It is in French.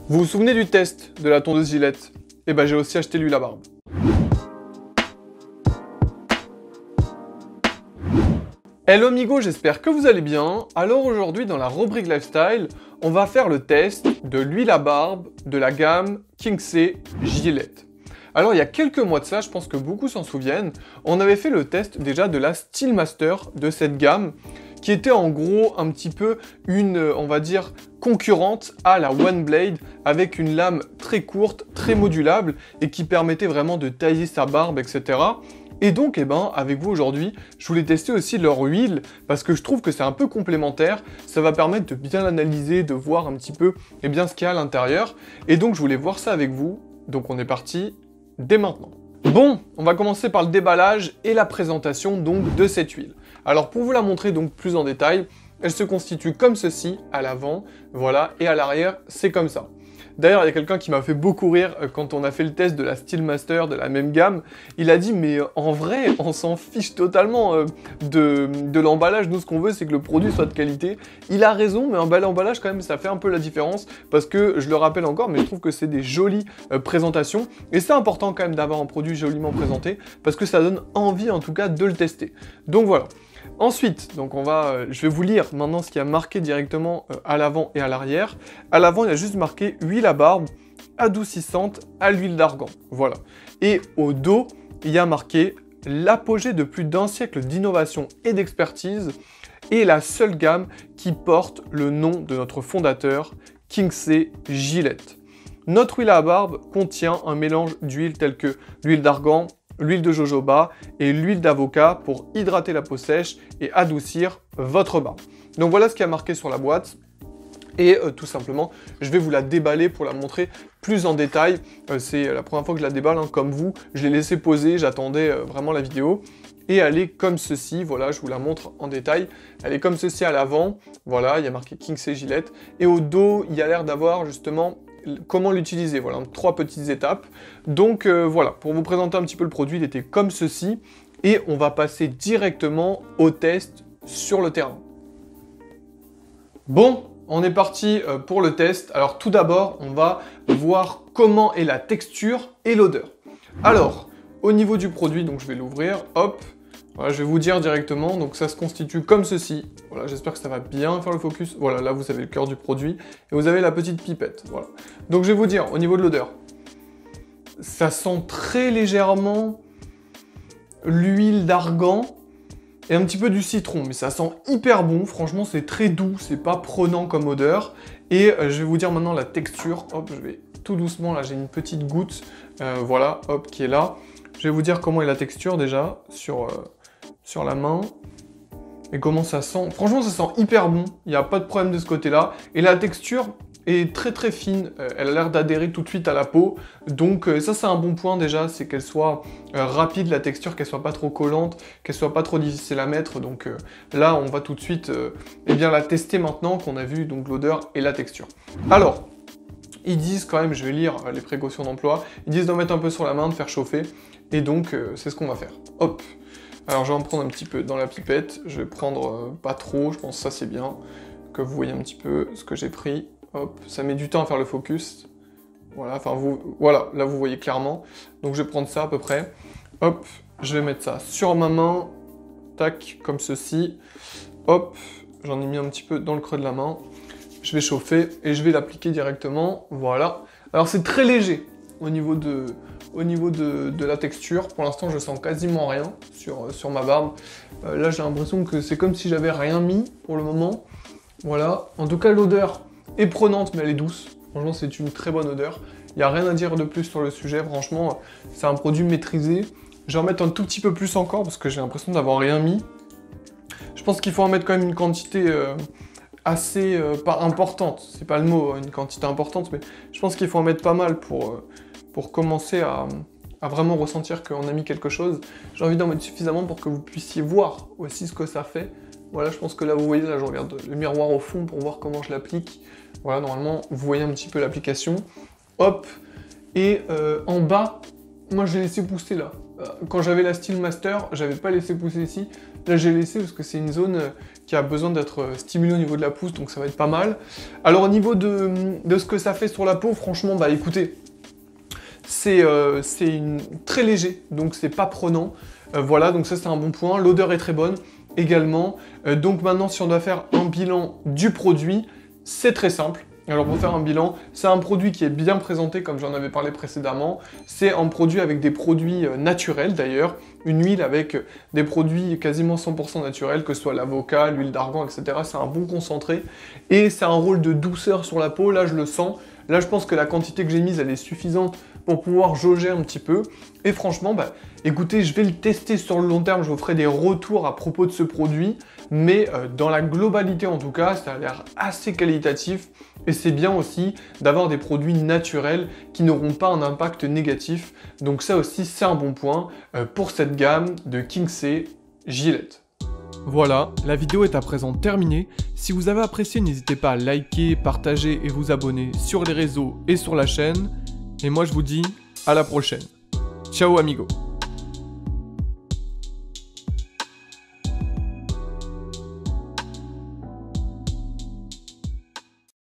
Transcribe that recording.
Vous vous souvenez du test de la tondeuse Gillette? Eh ben j'ai aussi acheté l'huile à barbe. Hello amigo, j'espère que vous allez bien. Alors aujourd'hui dans la rubrique lifestyle, on va faire le test de l'huile à barbe de la gamme King's Gillette. Alors il y a quelques mois de ça, je pense que beaucoup s'en souviennent, on avait fait le test déjà de la Steelmaster de cette gamme, qui était en gros un petit peu une, on va dire, concurrente à la One Blade, avec une lame très courte, très modulable, et qui permettait vraiment de tailler sa barbe, etc. Et donc, avec vous aujourd'hui, je voulais tester aussi leur huile, parce que je trouve que c'est un peu complémentaire, ça va permettre de bien l'analyser, de voir un petit peu ce qu'il y a à l'intérieur, et donc je voulais voir ça avec vous, donc on est parti dès maintenant. Bon, on va commencer par le déballage et la présentation donc de cette huile. Alors pour vous la montrer donc plus en détail, elle se constitue comme ceci à l'avant, voilà, et à l'arrière c'est comme ça. D'ailleurs, il y a quelqu'un qui m'a fait beaucoup rire quand on a fait le test de la Steelmaster de la même gamme. Il a dit, mais en vrai, on s'en fiche totalement de l'emballage. Nous, ce qu'on veut, c'est que le produit soit de qualité. Il a raison, mais l'emballage, quand même, ça fait un peu la différence. Parce que, je le rappelle encore, mais je trouve que c'est des jolies présentations. Et c'est important quand même d'avoir un produit joliment présenté. Parce que ça donne envie, en tout cas, de le tester. Donc voilà. Ensuite, donc je vais vous lire maintenant ce qui a marqué directement à l'avant et à l'arrière. À l'avant, il y a juste marqué huile à barbe adoucissante à l'huile d'argan. Voilà. Et au dos, il y a marqué l'apogée de plus d'un siècle d'innovation et d'expertise et la seule gamme qui porte le nom de notre fondateur, King's Gillette. Notre huile à barbe contient un mélange d'huiles telles que l'huile d'argan, l'huile de jojoba et l'huile d'avocat pour hydrater la peau sèche et adoucir votre barbe. Donc voilà ce qui a marqué sur la boîte. Et tout simplement, je vais vous la déballer pour la montrer plus en détail. C'est la première fois que je la déballe, hein, comme vous. Je l'ai laissé poser, j'attendais vraiment la vidéo. Et elle est comme ceci, voilà, je vous la montre en détail. Elle est comme ceci à l'avant, voilà, il y a marqué King's Gillette. Et au dos, il y a l'air d'avoir justement comment l'utiliser, voilà, 3 petites étapes. Donc voilà, pour vous présenter un petit peu le produit, il était comme ceci. Et on va passer directement au test sur le terrain. Bon, on est parti pour le test. Alors tout d'abord, on va voir comment est la texture et l'odeur. Alors, au niveau du produit, donc je vais l'ouvrir, hop. Voilà, je vais vous dire directement, donc ça se constitue comme ceci. Voilà, j'espère que ça va bien faire le focus. Voilà, là vous avez le cœur du produit et vous avez la petite pipette. Voilà. Donc je vais vous dire, au niveau de l'odeur, ça sent très légèrement l'huile d'argan et un petit peu du citron, mais ça sent hyper bon. Franchement, c'est très doux, c'est pas prenant comme odeur. Et je vais vous dire maintenant la texture. Hop, je vais tout doucement, là j'ai une petite goutte, voilà, hop, qui est là. Je vais vous dire comment est la texture déjà sur la main et comment ça sent. Franchement, ça sent hyper bon, il n'y a pas de problème de ce côté-là. Et la texture est très très fine, elle a l'air d'adhérer tout de suite à la peau. Donc ça, c'est un bon point déjà, c'est qu'elle soit rapide, la texture, qu'elle soit pas trop collante, qu'elle soit pas trop difficile à mettre. Donc là, on va tout de suite la tester maintenant qu'on a vu donc l'odeur et la texture. Alors, ils disent quand même, je vais lire les précautions d'emploi, ils disent d'en mettre un peu sur la main, de faire chauffer. Et donc, c'est ce qu'on va faire. Hop. Alors, je vais en prendre un petit peu dans la pipette. Je vais prendre pas trop, je pense que ça c'est bien. Que vous voyez un petit peu ce que j'ai pris. Hop. Ça met du temps à faire le focus. Voilà, enfin, voilà, là vous voyez clairement. Donc, je vais prendre ça à peu près. Hop. Je vais mettre ça sur ma main. Tac, comme ceci. Hop. J'en ai mis un petit peu dans le creux de la main. Je vais chauffer et je vais l'appliquer directement. Voilà. Alors, c'est très léger au niveau de la texture. Pour l'instant, je sens quasiment rien sur ma barbe. Là, j'ai l'impression que c'est comme si j'avais rien mis pour le moment. Voilà. En tout cas, l'odeur est prenante, mais elle est douce. Franchement, c'est une très bonne odeur. Il n'y a rien à dire de plus sur le sujet. Franchement, c'est un produit maîtrisé. Je vais en mettre un tout petit peu plus encore parce que j'ai l'impression d'avoir rien mis. Je pense qu'il faut en mettre quand même une quantité assez, pas importante. C'est pas le mot, une quantité importante, mais je pense qu'il faut en mettre pas mal pour commencer à vraiment ressentir qu'on a mis quelque chose. J'ai envie d'en mettre suffisamment pour que vous puissiez voir aussi ce que ça fait. Voilà, je pense que là, vous voyez, là, je regarde le miroir au fond pour voir comment je l'applique. Voilà, normalement, vous voyez un petit peu l'application. Hop. Et en bas, moi, j'ai laissé pousser là. Quand j'avais la Steelmaster, j'avais pas laissé pousser ici. Là, j'ai laissé parce que c'est une zone qui a besoin d'être stimulé au niveau de la pousse, donc ça va être pas mal. Alors au niveau de ce que ça fait sur la peau, franchement, bah écoutez, c'est très léger, donc c'est pas prenant. Voilà, donc ça c'est un bon point. L'odeur est très bonne également. Donc maintenant, si on doit faire un bilan du produit, c'est très simple. Alors pour faire un bilan, c'est un produit qui est bien présenté comme j'en avais parlé précédemment. C'est un produit avec des produits naturels d'ailleurs, une huile avec des produits quasiment 100% naturels, que ce soit l'avocat, l'huile d'argan, etc. C'est un bon concentré et c'est un rôle de douceur sur la peau, là je le sens. Là je pense que la quantité que j'ai mise elle est suffisante pour pouvoir jauger un petit peu. Et franchement, bah, écoutez, je vais le tester sur le long terme, je vous ferai des retours à propos de ce produit, mais dans la globalité en tout cas, ça a l'air assez qualitatif, et c'est bien aussi d'avoir des produits naturels qui n'auront pas un impact négatif, donc ça aussi c'est un bon point pour cette gamme de King's Gillette. Voilà, la vidéo est à présent terminée. Si vous avez apprécié, n'hésitez pas à liker, partager et vous abonner sur les réseaux et sur la chaîne. Et moi je vous dis à la prochaine. Ciao amigo.